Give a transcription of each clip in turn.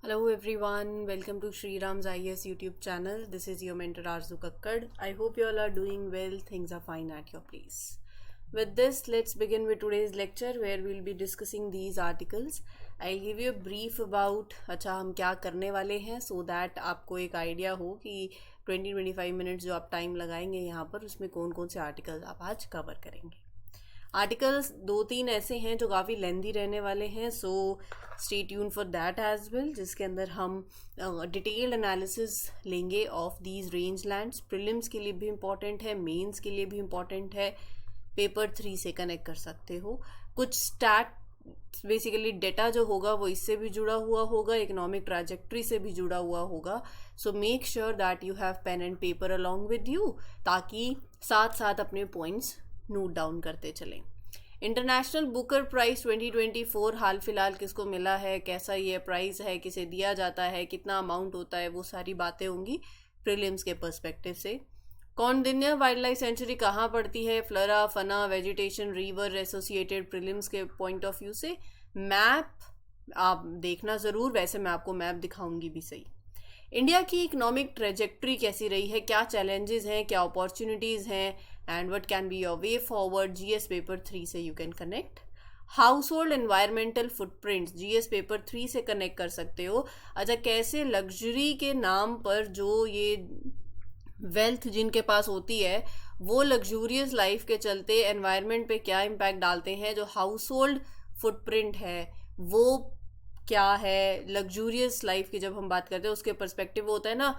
Hello everyone, welcome to Sri Ram's IAS YouTube channel. This is your mentor Arzu Kakkad. I hope you all are doing well, things are fine at your place. With this, let's begin with today's lecture where we'll be discussing these articles. I'll give you a brief about अच्छा हम क्या करने वाले हैं so that आपको एक idea हो कि 20-25 मिनट्स जो आप टाइम लगाएंगे यहाँ पर उसमें कौन कौन से आर्टिकल्स आप आज कवर करेंगे. आर्टिकल्स 2-3 ऐसे हैं जो काफ़ी लेंदी रहने वाले हैं, so stay tuned for that as well, जिसके अंदर हम डिटेल्ड एनालिसिस लेंगे of these rangelands. Prelims के लिए भी इम्पॉर्टेंट है, मेंस के लिए भी इम्पॉर्टेंट है, पेपर 3 से कनेक्ट कर सकते हो. कुछ स्टैट बेसिकली डेटा जो होगा वो इससे भी जुड़ा हुआ होगा, इकोनॉमिक ट्रैजेक्टरी से भी जुड़ा हुआ होगा. So make sure that you have pen and paper along with you ताकि साथ साथ अपने पॉइंट्स नोट डाउन करते चलें. इंटरनेशनल बुकर प्राइस 2024 हाल फिलहाल किसको मिला है, कैसा ये प्राइस है, किसे दिया जाता है, कितना अमाउंट होता है, वो सारी बातें होंगी प्रीलिम्स के पर्सपेक्टिव से. कौंडिन्य वाइल्ड लाइफ सेंचुरी कहाँ पड़ती है, फ्लोरा फना वेजिटेशन रिवर एसोसिएटेड. प्रीलिम्स के पॉइंट ऑफ व्यू से मैप आप देखना ज़रूर, वैसे मैं आपको मैप दिखाऊंगी भी सही. इंडिया की इकोनॉमिक ट्रेजेक्ट्री कैसी रही है, क्या चैलेंजेस हैं, क्या अपॉर्चुनिटीज़ हैं, and what can be your way forward. GS paper 3 से you can connect. House hold environmental footprints GS paper 3 से कनेक्ट कर सकते हो. अच्छा, कैसे लग्जरी के नाम पर जो ये वेल्थ जिनके पास होती है वो लग्जूरियस लाइफ के चलते एनवायरनमेंट पे क्या इम्पैक्ट डालते हैं. जो हाउस होल्ड फुटप्रिंट है वो क्या है, लग्जूरियस लाइफ की जब हम बात करते हैं उसके पर्सपेक्टिव होता है ना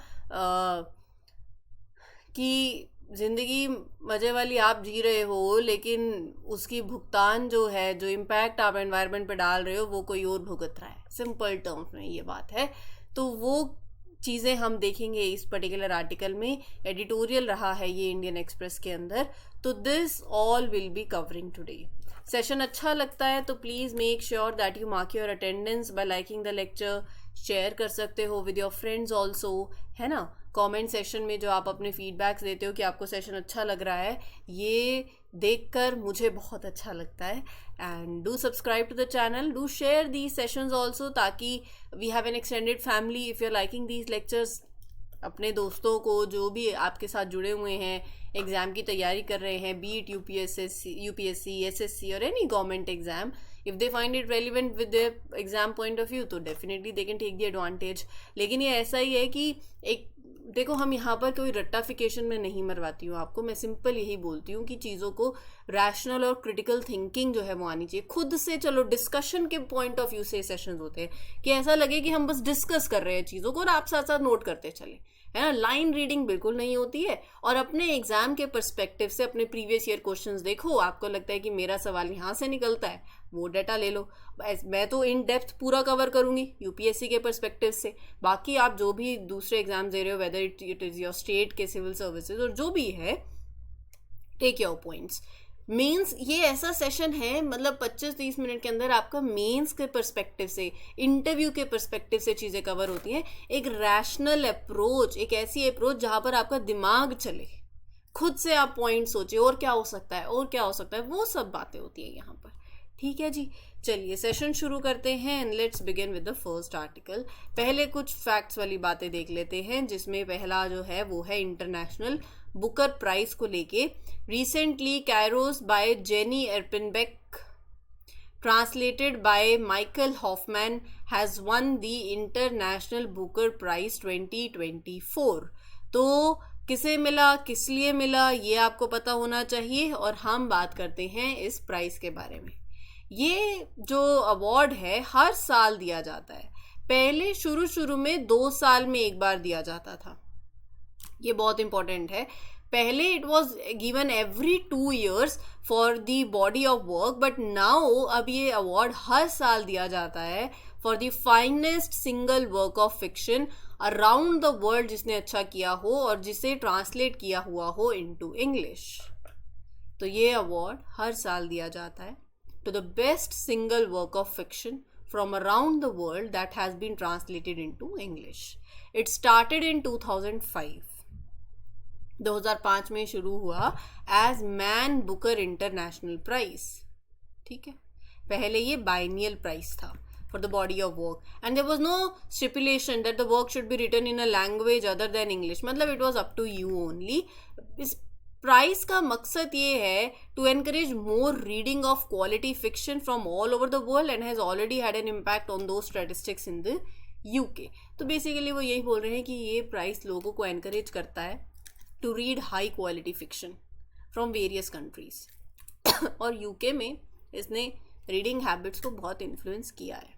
कि ज़िंदगी मज़े वाली आप जी रहे हो लेकिन उसकी भुगतान जो है, जो इम्पैक्ट आप एनवायरनमेंट पे डाल रहे हो वो कोई और भुगत रहा है. सिंपल टर्म्स में ये बात है. तो वो चीज़ें हम देखेंगे इस पर्टिकुलर आर्टिकल में. एडिटोरियल रहा है ये इंडियन एक्सप्रेस के अंदर. तो this all will be covering today. Session अच्छा लगता है तो please make sure that you mark your attendance bye liking the lecture. Share कर सकते हो विद योर फ्रेंड्स ऑल्सो, है ना. कमेंट सेशन में जो आप अपने फीडबैक्स देते हो कि आपको सेशन अच्छा लग रहा है, ये देखकर मुझे बहुत अच्छा लगता है. And do subscribe to the channel, do share these sessions also ताकि we have an extended family. If you are liking these lectures, अपने दोस्तों को जो भी आपके साथ जुड़े हुए हैं, एग्ज़ाम की तैयारी कर रहे हैं, बी इट यूपीएससी एसएससी और any government exam, if they find it relevant with their exam point of view तो definitely they can take the advantage. लेकिन ये ऐसा ही है कि एक देखो, हम यहाँ पर कोई रट्टाफिकेशन में नहीं मरवाती हूँ आपको, मैं सिंपल यही बोलती हूँ कि चीज़ों को रैशनल और क्रिटिकल थिंकिंग जो है वो आनी चाहिए खुद से. चलो डिस्कशन के पॉइंट ऑफ व्यू से सेशंस होते हैं कि ऐसा लगे कि हम बस डिस्कस कर रहे हैं चीज़ों को और आप साथ साथ नोट करते चले, है ना. लाइन रीडिंग बिल्कुल नहीं होती है. और अपने एग्जाम के पर्सपेक्टिव से अपने प्रीवियस ईयर क्वेश्चंस देखो, आपको लगता है कि मेरा सवाल यहाँ से निकलता है, वो डाटा ले लो. मैं तो इन डेप्थ पूरा कवर करूँगी यूपीएससी के पर्सपेक्टिव से. बाकी आप जो भी दूसरे एग्जाम दे रहे हो, whether it is your state के सिविल सर्विसेज और जो भी है, टेक योर पॉइंट्स. मेंस ये ऐसा सेशन है, मतलब 25-30 मिनट के अंदर आपका मेंस के पर्सपेक्टिव से, इंटरव्यू के पर्सपेक्टिव से चीज़ें कवर होती हैं. एक रैशनल अप्रोच, एक ऐसी अप्रोच जहाँ पर आपका दिमाग चले, खुद से आप पॉइंट सोचे और क्या हो सकता है और क्या हो सकता है, वो सब बातें होती हैं यहाँ पर. ठीक है जी, चलिए सेशन शुरू करते हैं and let's begin with the first article. पहले कुछ फैक्ट्स वाली बातें देख लेते हैं, जिसमें पहला जो है वो है इंटरनेशनल बुकर प्राइज को लेके. Recently Kairos by Jenny Erpenbeck translated by Michael Hofmann has won the international Booker prize 2024. तो किसे मिला, किस लिए मिला, ये आपको पता होना चाहिए. और हम बात करते हैं इस प्राइज के बारे में. ये जो अवार्ड है हर साल दिया जाता है. पहले शुरू में 2 साल में एक बार दिया जाता था, ये बहुत इंपॉर्टेंट है. पहले it was given every 2 years for the body of work, but now अब ये अवार्ड हर साल दिया जाता है for the finest single work of fiction around the world, जिसने अच्छा किया हो और जिसे ट्रांसलेट किया हुआ हो इनटू इंग्लिश. तो ये अवार्ड हर साल दिया जाता है to the best single work of fiction from around the world that has been translated into English. It started in 2005. 2005 में शुरू हुआ as Man Booker International Prize. ठीक है, पहले ये बाइनियल प्राइस था. for the body of work, and there was no stipulation that the work should be written in a language other than English. मतलब it was up to you only. इस price का मकसद ये है to encourage more reading of quality fiction from all over the world and has already had an impact on those statistics in the UK. तो basically वो यही बोल रहे हैं कि ये प्राइस लोगों को encourage करता है to read high quality fiction from various countries. और UK में इसने रीडिंग हैबिट्स को बहुत इन्फ्लुएंस किया है.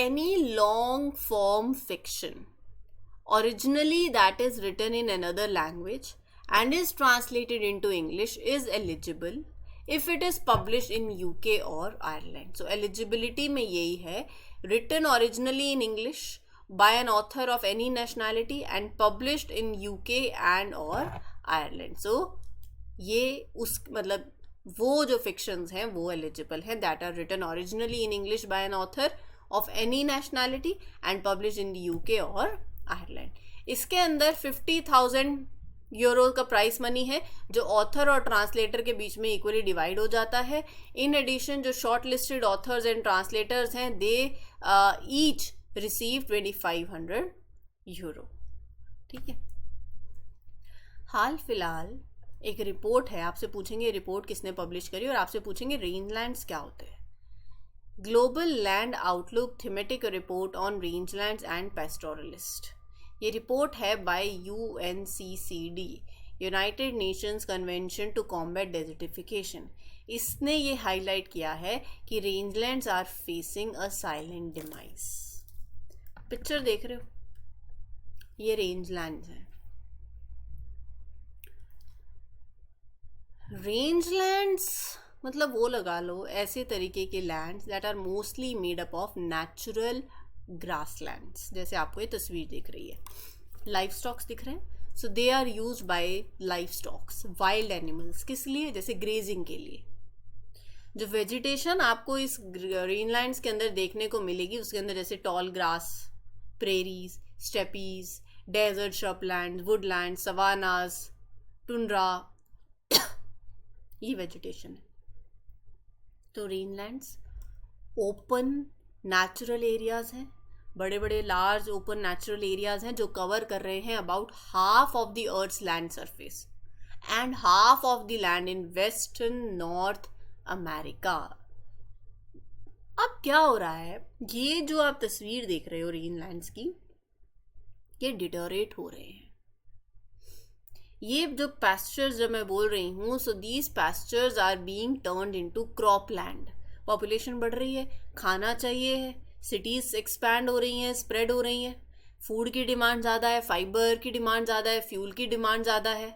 Any long form fiction originally that is written in another language and is translated into English is eligible if it is published in UK or Ireland. So eligibility में यही है, written originally in English by an author of any nationality and published in UK and or Ireland. So ये उस मतलब वो जो fictions हैं वो eligible हैं that are written originally in English by an author of any nationality and published in the UK or Ireland. इसके अंदर 50,000 यूरो का प्राइस मनी है जो ऑथर और ट्रांसलेटर के बीच में इक्वली डिवाइड हो जाता है. इन एडिशन जो short listed authors and translators हैं दे ईच रिसीव 2500 यूरो. ठीक है. हाल फिलहाल एक रिपोर्ट है, आपसे पूछेंगे रिपोर्ट किसने पब्लिश करी और आपसे पूछेंगे रेंजलैंड्स क्या होते हैं. Global land outlook thematic report on rangelands and pastoralist. ये रिपोर्ट है by UNCCD, United Nations convention to combat desertification. इसने ये हाईलाइट किया है कि rangelands are facing a silent demise. Picture देख रहे हो, ये रेंजलैंड्स हैं. रेंजलैंड्स मतलब वो लगा लो ऐसे तरीके के lands that are mostly made up of natural grasslands. जैसे आपको ये तस्वीर दिख रही है, लाइफ स्टॉक्स दिख रहे हैं. So they are use by livestocks, wild animals. किस लिए? जैसे ग्रेजिंग के लिए. जो वेजिटेशन आपको इस ग्रीनलैंड्स के अंदर देखने को मिलेगी उसके अंदर जैसे tall grass, prairies, steppes, desert shrubland, woodland, savannas, tundra, ये वेजिटेशन है. तो रेनलैंड्स ओपन नेचुरल एरियाज हैं, बड़े बड़े लार्ज ओपन नेचुरल एरियाज हैं जो कवर कर रहे हैं about half of the earth's land surface and half of the land in western North America. अब क्या हो रहा है, ये जो आप तस्वीर देख रहे हो रेनलैंड्स की, ये डिटोरेट हो रहे हैं. ये जो पैस्चर्स जब मैं बोल रही हूँ, so these pastures are being turned into crop land. Population बढ़ रही है, खाना चाहिए है, सिटीज एक्सपैंड हो रही हैं, स्प्रेड हो रही हैं, फूड की डिमांड ज़्यादा है, फाइबर की डिमांड ज़्यादा है, फ्यूल की डिमांड ज़्यादा है.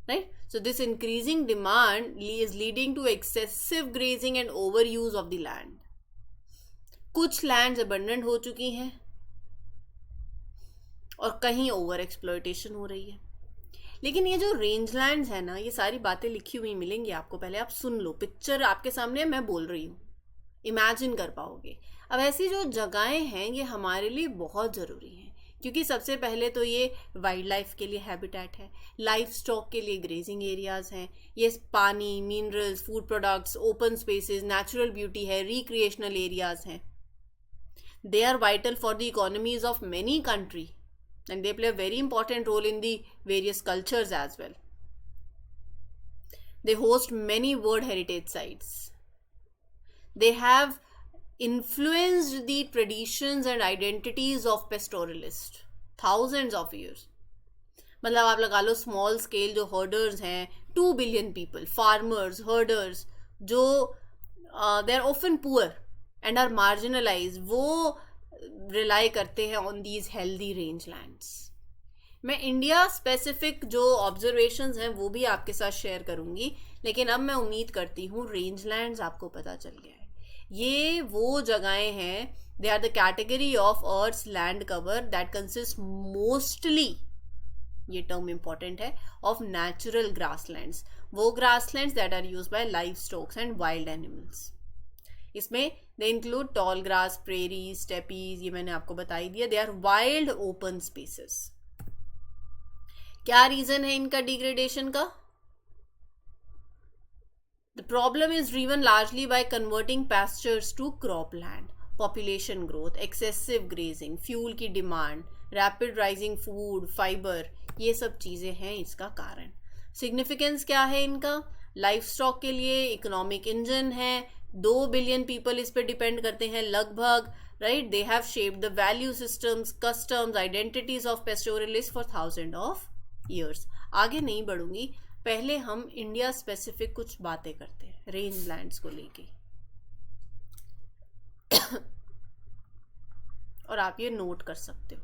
Right. So this increasing demand is leading to excessive grazing and over use of the land. कुछ लैंड्स अबंडेंट हो चुकी हैं और कहीं ओवर एक्सप्लॉयटेशन हो रही है. लेकिन ये जो रेंजलैंड्स है ना, ये सारी बातें लिखी हुई मिलेंगी आपको, पहले आप सुन लो. पिक्चर आपके सामने मैं बोल रही हूँ, इमेजिन कर पाओगे. अब ऐसी जो जगहें हैं ये हमारे लिए बहुत ज़रूरी हैं क्योंकि सबसे पहले तो ये वाइल्ड लाइफ के लिए हैबिटेट है, लाइफ स्टॉक के लिए ग्रेजिंग एरियाज़ हैं, ये पानी, minerals, food products, open spaces, natural beauty है, रिक्रिएशनल एरियाज़ हैं. They are vital for the economies of many country and they play a very important role in the various cultures as well. They host many world heritage sites. They have influenced the traditions and identities of pastoralists thousands of years. मतलब आप लगा लो small scale जो herders हैं, 2 billion people, farmers, herders, जो they are often poor and are marginalized, वो rely करते हैं on these healthy range lands. मैं इंडिया स्पेसिफिक जो ऑब्जर्वेशंस हैं वो भी आपके साथ शेयर करूंगी, लेकिन अब मैं उम्मीद करती हूँ रेंज लैंड्स आपको पता चल गया है. ये वो जगहें हैं, they are the category of earth's land cover that consist mostly, ये टर्म इंपॉर्टेंट है, ऑफ नेचुरल ग्रासलैंड्स. वो grasslands that are used by livestocks and wild animals. इसमें दे include tall grass, prairie, steppes, ये मैंने आपको बता ही दिया. They are wild open spaces. क्या रीजन है इनका डिग्रेडेशन का? The problem is driven largely by converting pastures to cropland, population growth, excessive grazing, fuel की demand, rapid rising food, fiber, ये सब चीज़ें हैं इसका कारण. Significance क्या है इनका? लाइफ स्टॉक के लिए इकोनॉमिक इंजन है, 2 बिलियन पीपल इस पर डिपेंड करते हैं लगभग, right. They have shaped the value systems, customs, identities of pastoralist for thousand of years. आगे नहीं बढ़ूंगी, पहले हम इंडिया स्पेसिफिक कुछ बातें करते हैं रेंज लैंड्स को लेके. और आप ये नोट कर सकते हो.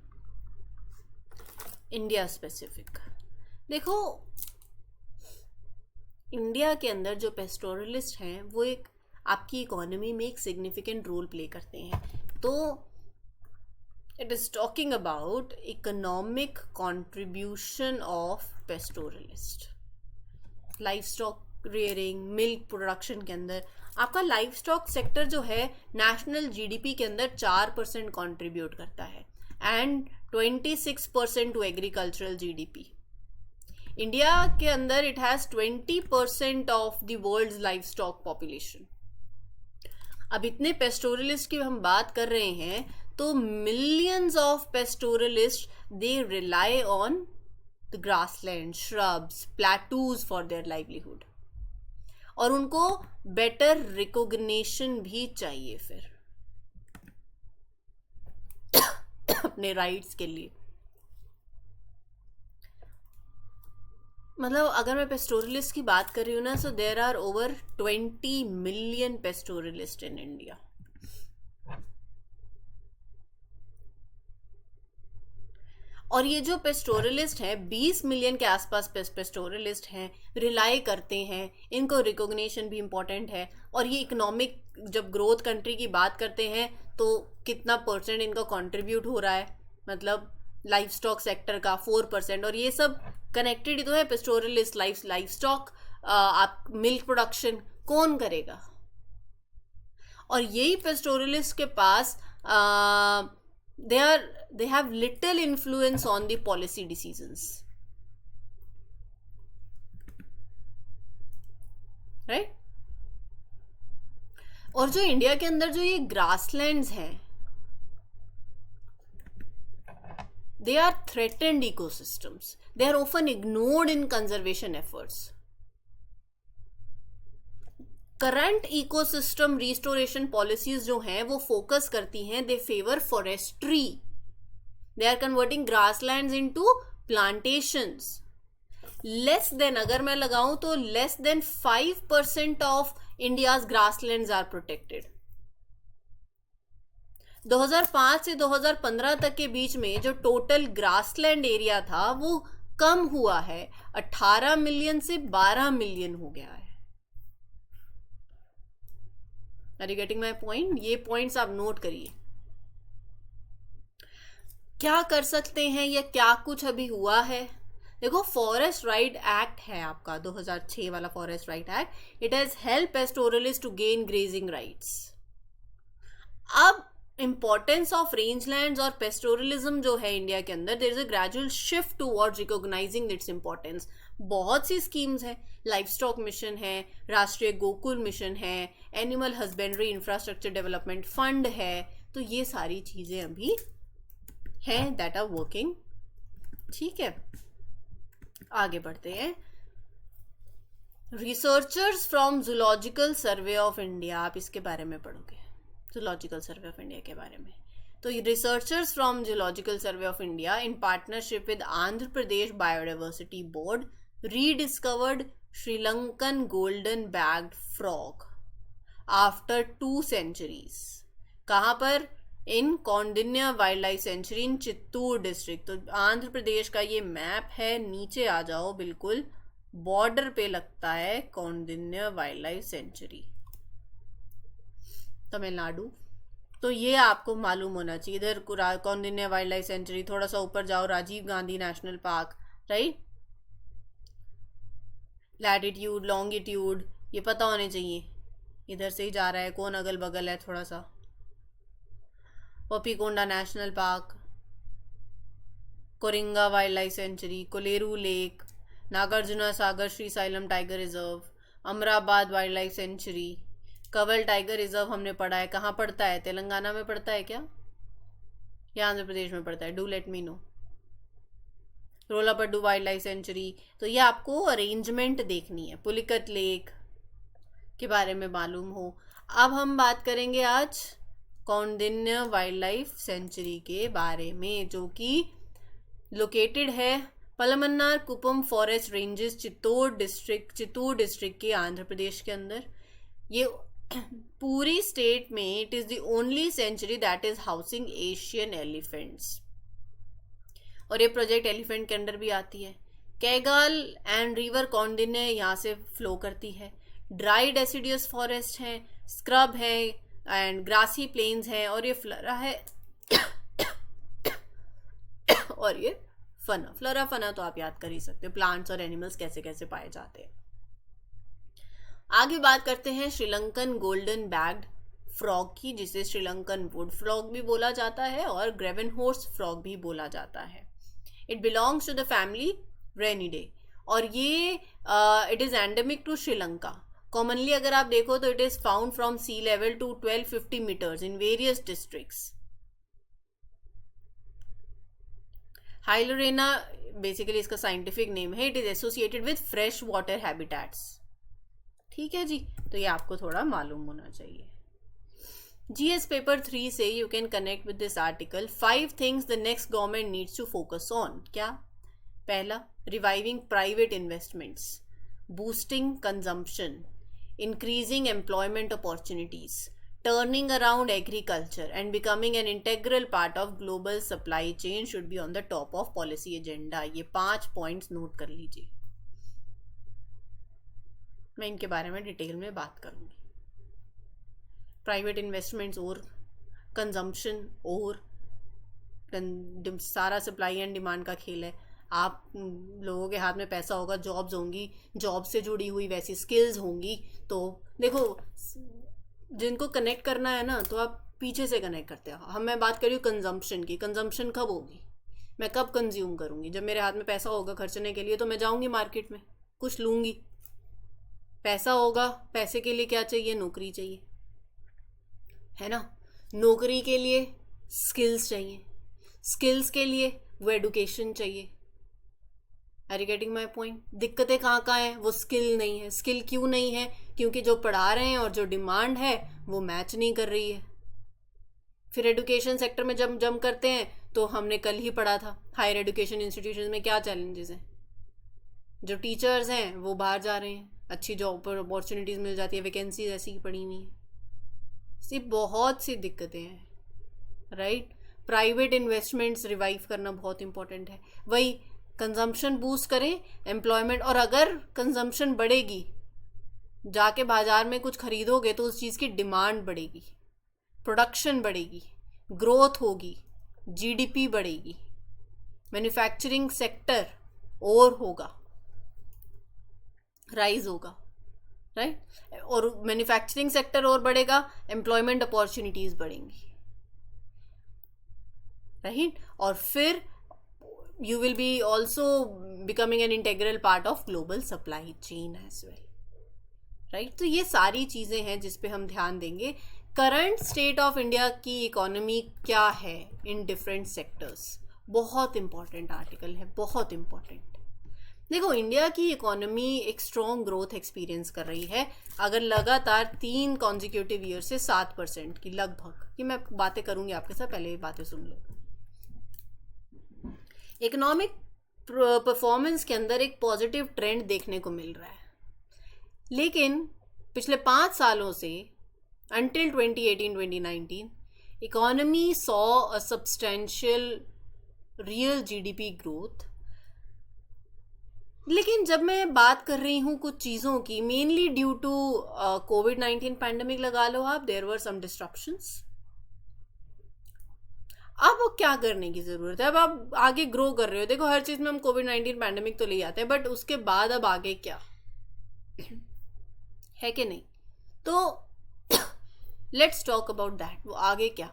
इंडिया स्पेसिफिक देखो, इंडिया के अंदर जो पेस्टोरलिस्ट हैं वो एक आपकी इकोनॉमी में एक सिग्निफिकेंट रोल प्ले करते हैं. तो it is talking about economic contribution of pastoralist. Life stock rearing, milk production के अंदर आपका लाइफ स्टॉक सेक्टर जो है नेशनल जीडीपी के अंदर 4% कंट्रीब्यूट करता है and 26% to agricultural GDP. India के अंदर it has 20% of the world's life stock population. अब इतने पेस्टोरलिस्ट की हम बात कर रहे हैं तो millions of pastoralist they rely on the grassland, shrubs, plateaus for their livelihood. और उनको बेटर रिकॉग्निशन भी चाहिए फिर अपने राइट्स के लिए. मतलब अगर मैं पेस्टोरलिस्ट की बात कर रही हूँ ना, so there are over 20 million pastoralist in India. और ये जो पेस्टोरलिस्ट हैं 20 मिलियन के आसपास पेस्टोरलिस्ट हैं, रिलाई करते हैं, इनको रिकॉग्निशन भी इम्पोर्टेंट है. और ये इकोनॉमिक जब ग्रोथ कंट्री की बात करते हैं तो कितना परसेंट इनका कंट्रीब्यूट हो रहा है, मतलब लाइफ स्टॉक सेक्टर का 4%. और ये सब कनेक्टेड ही तो है. पेस्टोरलिस्ट, लाइफ स्टॉक, आप मिल्क प्रोडक्शन कौन करेगा? और यही पेस्टोरलिस्ट के पास they have little influence on the policy decisions, right? और जो इंडिया के अंदर जो ये ग्रासलैंड्स हैं, they are threatened ecosystems. They are often ignored in conservation efforts. Current ecosystem restoration policies जो हैं वो फोकस करती हैं, they favour forestry. They are converting grasslands into plantations. Less than, अगर मैं लगाऊं तो less than 5% of India's grasslands are protected. 2005 से 2015 तक के बीच में जो टोटल ग्रासलैंड एरिया था वो कम हुआ है, 18 मिलियन से 12 मिलियन हो गया है. Are you getting my point? ये पॉइंट्स आप नोट करिए. क्या कर सकते हैं या क्या कुछ अभी हुआ है? देखो, फॉरेस्ट राइट एक्ट है आपका 2006 वाला forest right act. It has help pastoralist to gain grazing rights. अब इंपॉर्टेंस ऑफ रेंज लैंड्स और पेस्टोरलिज्म जो है इंडिया के अंदर, there is a gradual shift towards recognising its importance. बहुत सी स्कीम्स हैं, लाइफ स्टॉक मिशन है, राष्ट्रीय गोकुल मिशन है, animal husbandry infrastructure development fund है. तो ये सारी चीज़ें अभी हैं दैट आर वर्किंग. ठीक है, आगे बढ़ते हैं. Researchers from zoological survey of India, आप इसके बारे में पढ़ोगे, जूलॉजिकल सर्वे ऑफ इंडिया के बारे में. तो researchers from zoological survey of India in partnership with Andhra Pradesh biodiversity board rediscovered Sri Lankan golden bagged frog after 2 centuries. कहाँ पर? इन कौंडिन्य वाइल्ड लाइफ सेंचुरी इन चित्तूर डिस्ट्रिक्ट. तो आंध्र प्रदेश का ये मैप है, नीचे आ जाओ, बिल्कुल बॉर्डर पे लगता है Kaundinya wild life sanctuary, Tamil Nadu. तो ये आपको मालूम होना चाहिए. इधर कौंडिन्य वाइल्ड लाइफ सेंचुरी, थोड़ा सा ऊपर जाओ Rajiv Gandhi national park, right. Latitude, longitude ये पता होने चाहिए. इधर से ही जा रहा है, कौन अगल बगल है थोड़ा सा. Papikonda national park, Coringa wildlife sanctuary, Kolleru lake, Nagarjuna Sagar Srisailam tiger reserve, Amrabad wildlife sanctuary, Kawal tiger reserve हमने पढ़ा है, कहाँ पड़ता है, तेलंगाना में पड़ता है क्या या आंध्र प्रदेश में पड़ता है, do let me know. Rollapadu wildlife sanctuary, तो ये आपको अरेंजमेंट देखनी है, पुलिकट लेक के बारे में मालूम हो। अब हम बात करेंगे आज कौंडिन्य वाइल्ड लाइफ सेंचुरी के बारे में, जो कि लोकेटेड है Palamaner Kuppam forest ranges, Chittoor district के आंध्र प्रदेश के अंदर। ये पूरी स्टेट में it is the only sanctuary that is housing Asian elephants, और ये प्रोजेक्ट एलिफेंट के अंडर भी आती है। कैगाल एंड रिवर कौंडिन्य यहाँ से फ्लो करती है। ड्राई डेसिडियस फॉरेस्ट है, स्क्रब है एंड ग्रासी प्लेन्स है, और ये फ्लोरा है और ये फना। फ्लोरा फना तो आप याद कर ही सकते हो, प्लांट्स और एनिमल्स कैसे कैसे पाए जाते हैं। आगे बात करते हैं श्रीलंकन गोल्डन बैग्ड फ्रॉग की, जिसे श्रीलंकन वुड फ्रॉग भी बोला जाता है और ग्रेवेनहॉर्स फ्रॉग भी बोला जाता है। It belongs to the family Ranidae, और ये it is endemic to Sri Lanka. Commonly अगर आप देखो तो it is found from sea level to 1250 metres in various districts. Hylarana basically इसका साइंटिफिक नेम है। It is associated with fresh water habitats. ठीक है जी, तो ये आपको थोड़ा मालूम होना चाहिए। GS पेपर 3 से you can connect with this article. 5 things the next government needs to focus on. क्या? पहला, reviving private investments, boosting consumption, increasing employment opportunities, turning around agriculture and becoming an integral part of global supply chain should be on the top of policy agenda। ये 5 points note कर लीजिए, मैं इनके बारे में detail में बात करूंगी। प्राइवेट इन्वेस्टमेंट्स और कंजम्पशन और सारा सप्लाई एंड डिमांड का खेल है। आप लोगों के हाथ में पैसा होगा, जॉब्स होंगी, जॉब से जुड़ी हुई वैसी स्किल्स होंगी। तो देखो, जिनको कनेक्ट करना है ना, तो आप पीछे से कनेक्ट करते हो। मैं बात कर रही हूँ कंजम्पशन की। कंजम्पशन कब होगी? मैं कब कंज्यूम करूँगी? जब मेरे हाथ में पैसा होगा खर्चने के लिए, तो मैं जाऊँगी मार्केट में, कुछ लूँगी। पैसा होगा, पैसे के लिए क्या चाहिए? नौकरी चाहिए, है ना। नौकरी के लिए स्किल्स चाहिए, स्किल्स के लिए वो एडुकेशन चाहिए। Are you getting my point? दिक्कतें कहाँ हैं? वो स्किल नहीं है। स्किल क्यों नहीं है? क्योंकि जो पढ़ा रहे हैं और जो डिमांड है वो मैच नहीं कर रही है। फिर एडुकेशन सेक्टर में जब जम करते हैं, तो हमने कल ही पढ़ा था हायर एडुकेशन इंस्टीट्यूशन में क्या चैलेंजेस हैं। जो टीचर्स हैं वो बाहर जा रहे हैं, अच्छी जॉब पर अपॉर्चुनिटीज़ मिल जाती है, वैकेंसीज ऐसी ही पड़ी हुई हैं। सिर्फ बहुत सी दिक्कतें हैं, राइट। प्राइवेट इन्वेस्टमेंट्स रिवाइव करना बहुत इंपॉर्टेंट है। वही कंजम्पशन बूस्ट करें, एम्प्लॉयमेंट, और अगर कंजम्पशन बढ़ेगी, जाके बाजार में कुछ खरीदोगे तो उस चीज़ की डिमांड बढ़ेगी, प्रोडक्शन बढ़ेगी, ग्रोथ होगी, जीडीपी बढ़ेगी, मैन्युफैक्चरिंग सेक्टर और होगा, राइज होगा, राइट। और मैन्युफैक्चरिंग सेक्टर और बढ़ेगा, एम्प्लॉयमेंट अपॉर्चुनिटीज़ बढ़ेंगी, राइट। और फिर you will be also becoming an integral part of global supply chain as well, right। तो ये सारी चीज़ें हैं जिस पे हम ध्यान देंगे। करंट स्टेट ऑफ इंडिया की इकोनॉमी क्या है इन डिफरेंट सेक्टर्स, बहुत इंपॉर्टेंट आर्टिकल है, बहुत इंपॉर्टेंट। देखो, इंडिया की इकोनॉमी एक स्ट्रॉन्ग ग्रोथ एक्सपीरियंस कर रही है, अगर लगातार 3 कॉन्जिक्यूटिव ईयर से 7% की लगभग। कि मैं बातें करूंगी आपके साथ, पहले ये बातें सुन लो। इकोनॉमिक परफॉर्मेंस के अंदर एक पॉजिटिव ट्रेंड देखने को मिल रहा है, लेकिन पिछले 5 सालों से until 2018-2019 economy saw a substantial real GDP growth. लेकिन जब मैं बात कर रही हूँ कुछ चीज़ों की, मेनली ड्यू टू कोविड-19 पैंडमिक लगा लो आप, देयर वर सम डिस्ट्रप्शंस। अब वो क्या करने की ज़रूरत है? अब आप आगे ग्रो कर रहे हो, देखो हर चीज़ में हम कोविड-19 पैंडमिक तो ले आते हैं, बट उसके बाद अब आगे क्या है कि नहीं? तो लेट्स टॉक अबाउट दैट। वो आगे क्या?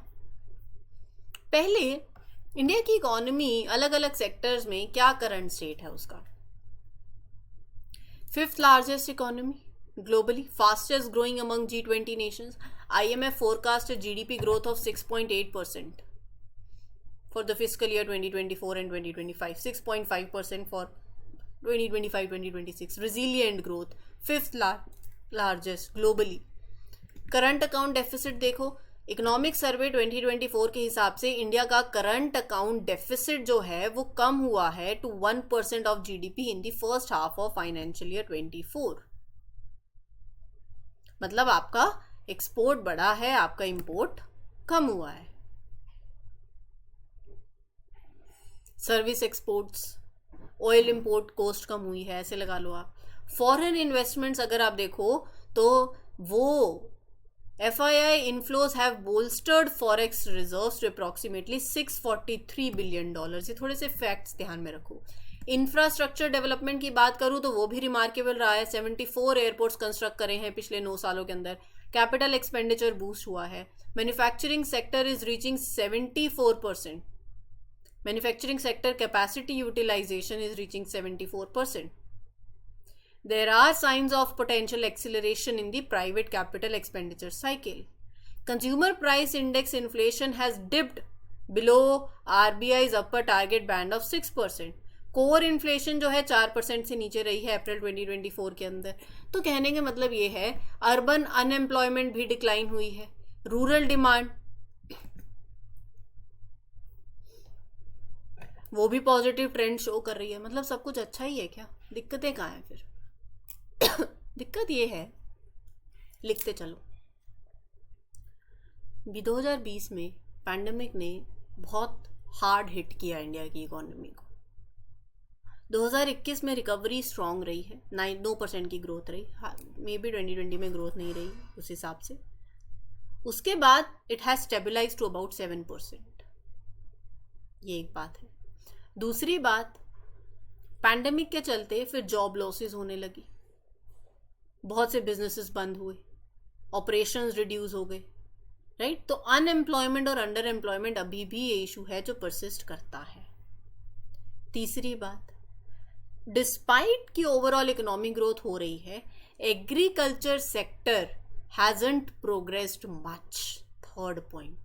पहले इंडिया की इकोनॉमी अलग अलग सेक्टर्स में क्या करंट स्टेट है उसका। 5th largest economy, globally, fastest growing among G20 nations. IMF forecast a GDP growth of 6.8% for the fiscal year 2024 and 2025, 6.5% for 2025-2026. Resilient growth, fifth largest globally. Current account deficit देखो, economic survey 2024 के हिसाब से India का current account deficit जो है वो कम हुआ है to 1% of GDP in the first half of financial year 24. मतलब आपका एक्सपोर्ट बढ़ा है, आपका इंपोर्ट कम हुआ है. Service exports, oil import cost कम हुई है, ऐसे लगा लो आप. फॉरेन इन्वेस्टमेंट्स अगर आप देखो तो वो FII inflows have bolstered forex reserves to approximately $643 billion. ये थोड़े से फैक्ट्स ध्यान में रखो. इंफ्रास्ट्रक्चर डेवलपमेंट की बात करूँ तो वो भी रिमार्केबल रहा है. 74 एयरपोर्ट्स कंस्ट्रक्ट करे हैं पिछले 9 सालों के अंदर. कैपिटल एक्सपेंडिचर बूस्ट हुआ है. Manufacturing sector is reaching 74%. Manufacturing sector capacity utilisation is reaching 74%. There are signs of potential acceleration in the private capital expenditure cycle. Consumer price index inflation has dipped below RBI's upper target band of 6%. Core inflation जो है 4% से नीचे रही है अप्रैल 2024 के अंदर. तो कहने का मतलब ये है अर्बन अनएम्प्लॉयमेंट भी डिक्लाइन हुई है. रूरल डिमांड वो भी पॉजिटिव ट्रेंड शो कर रही है. मतलब सब कुछ अच्छा ही है क्या? दिक्कतें कहाँ हैं फिर? दिक्कत ये है, लिखते चलो. 2020 में पैंडेमिक ने बहुत हार्ड हिट किया इंडिया की इकोनॉमी को. 2021 में रिकवरी स्ट्रॉन्ग रही है, 9% की ग्रोथ रही. मे बी 2020 में ग्रोथ नहीं रही उस हिसाब से. उसके बाद it has stabilise to about 7%. ये एक बात है. दूसरी बात, पैंडेमिक के चलते फिर जॉब लॉसेस होने लगी. बहुत से बिजनेसेस बंद हुए, ऑपरेशंस रिड्यूस हो गए, राइट. तो अनएम्प्लॉयमेंट और अंडर एम्प्लॉयमेंट अभी भी ये इशू है जो परसिस्ट करता है. तीसरी बात, डिस्पाइट की ओवरऑल इकोनॉमिक ग्रोथ हो रही है, agriculture sector hasn't progressed much. Third point,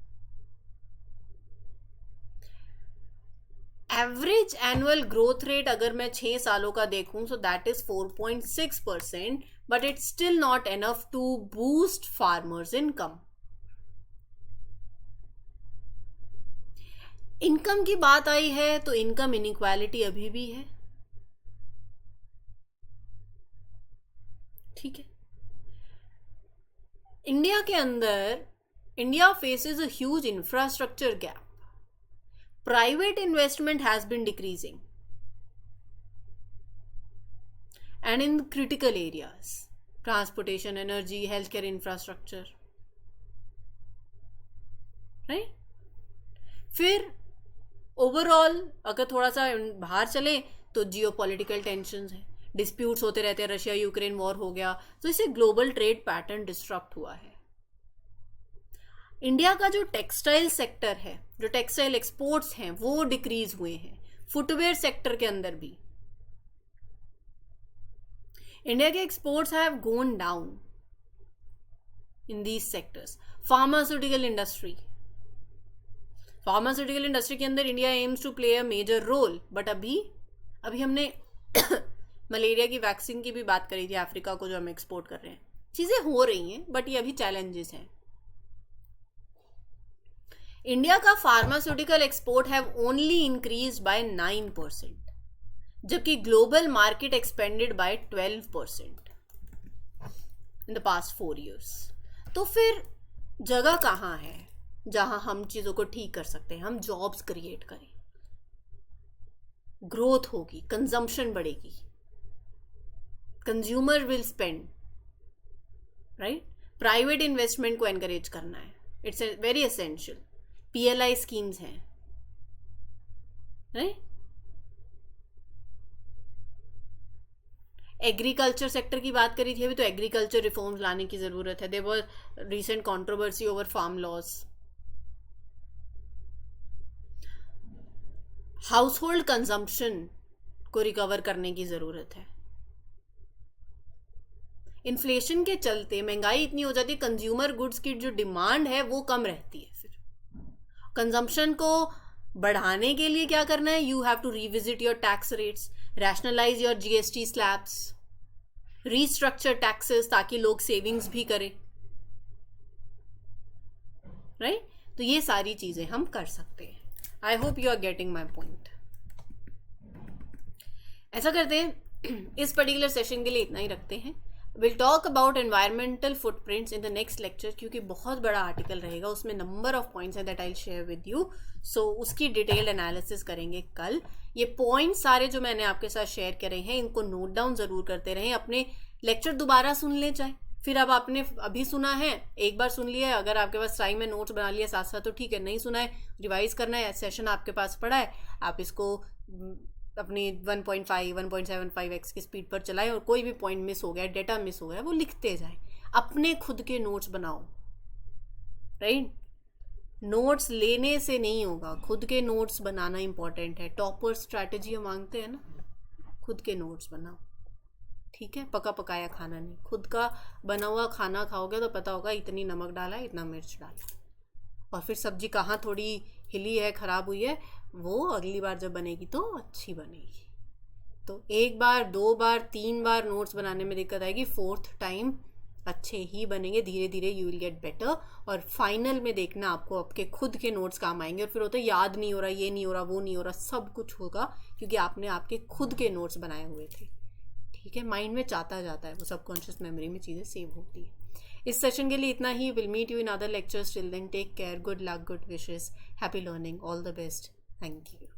average annual growth rate अगर मैं 6 सालों का देखूं so that is 4.6%, but it's still not enough to boost farmers income. Income की बात आई है तो इनकम इनइक्वालिटी अभी भी है. ठीक है. इंडिया के अंदर India faces a huge infrastructure gap. Private investment has been decreasing, and in critical areas, transportation, energy, healthcare infrastructure, right? फिर ओवरऑल अगर थोड़ा सा बाहर चले तो जियोपॉलिटिकल टेंशन्स हैं, डिस्प्यूट्स होते रहते हैं. रशिया यूक्रेन वॉर हो गया तो इससे ग्लोबल ट्रेड पैटर्न डिस्ट्रक्ट हुआ है. इंडिया का जो टेक्सटाइल सेक्टर है, जो टेक्सटाइल एक्सपोर्ट्स हैं वो डिक्रीज हुए हैं. फुटवेयर सेक्टर के अंदर भी इंडिया के exports have gone down in these sectors. Pharmaceutical industry के अंदर India aims to play a major role, but अभी हमने मलेरिया की वैक्सीन की भी बात करी थी अफ्रीका को जो हम एक्सपोर्ट कर रहे हैं. चीजें हो रही हैं बट ये अभी चैलेंजेस हैं. इंडिया का pharmaceutical export have only increase by 9%, जबकि global market expanded by 12% in the past 4 years. तो फिर जगह कहाँ है जहां हम चीजों को ठीक कर सकते हैं? हम जॉब्स क्रिएट करें, ग्रोथ होगी, कंजम्पशन बढ़ेगी, consumer will spend, right. Private investment को एनकरेज करना है. It's very essential. PLI schemes हैं, राइट. एग्रीकल्चर सेक्टर की बात करी थी अभी, तो एग्रीकल्चर रिफॉर्म्स लाने की जरूरत है. There was recent controversy over farm laws. Household consumption को रिकवर करने की जरूरत है. इन्फ्लेशन के चलते महंगाई इतनी हो जाती है, कंज्यूमर गुड्स की जो डिमांड है वो कम रहती है। फिर कंजम्पशन को बढ़ाने के लिए क्या करना है? You have to revisit your tax rates, rationalise your GST slabs, restructure taxes ताकि लोग सेविंग्स भी करें, राइट? तो ये सारी चीजें हम कर सकते हैं। I hope you are getting my point. ऐसा करते हैं, इस पर्टिकुलर सेशन के लिए इतना ही रखते हैं। Will talk about environmental footprints in the next lecture, क्योंकि बहुत बड़ा आर्टिकल रहेगा, उसमें नंबर ऑफ पॉइंट्स हैं that I will share with you. So उसकी डिटेल्ड एनालिसिस करेंगे कल। ये पॉइंट्स सारे जो मैंने आपके साथ शेयर करे हैं इनको नोट डाउन जरूर करते रहें, अपने लेक्चर दोबारा सुन लें चाहे। फिर अब आपने अभी सुना है, एक बार सुन लिया है, अगर आपके पास टाइम में नोट्स बना लिया साथ साथ तो ठीक है, नहीं सुना है रिवाइज करना है, सेशन आपके पास पड़ा है, आप इसको अपनी 1.5 1.75x की स्पीड पर चलाएं और कोई भी पॉइंट मिस हो गया, डेटा मिस हो गया, वो लिखते जाएं, अपने खुद के नोट्स बनाओ, राइट? नोट्स लेने से नहीं होगा, खुद के नोट्स बनाना इंपॉर्टेंट है। टॉपर स्ट्रैटेजी हम मांगते हैं ना, खुद के नोट्स बनाओ, ठीक है? पका पकाया खाना नहीं, खुद का बना हुआ खाना खाओगे तो पता होगा इतनी नमक डाला है, इतना मिर्च डाला, और फिर सब्जी कहाँ थोड़ी हिली है, ख़राब हुई है, वो अगली बार जब बनेगी तो अच्छी बनेगी। तो एक बार, दो बार, तीन बार नोट्स बनाने में दिक्कत आएगी, फोर्थ टाइम अच्छे ही बनेंगे, धीरे धीरे यू विल गेट बेटर। और फाइनल में देखना आपको आपके खुद के नोट्स काम आएंगे, और फिर होता है याद नहीं हो रहा, ये नहीं हो रहा, वो नहीं हो रहा, सब कुछ होगा क्योंकि आपने आपके खुद के नोट्स बनाए हुए थे, ठीक है? माइंड में जाता जाता है, वो सबकॉन्शियस मेमोरी में चीज़ें सेव होती है। इस सेशन के लिए इतना ही। Will meet you in other lectures. Till then take care, good luck, good wishes, happy learning, all the best, thank you.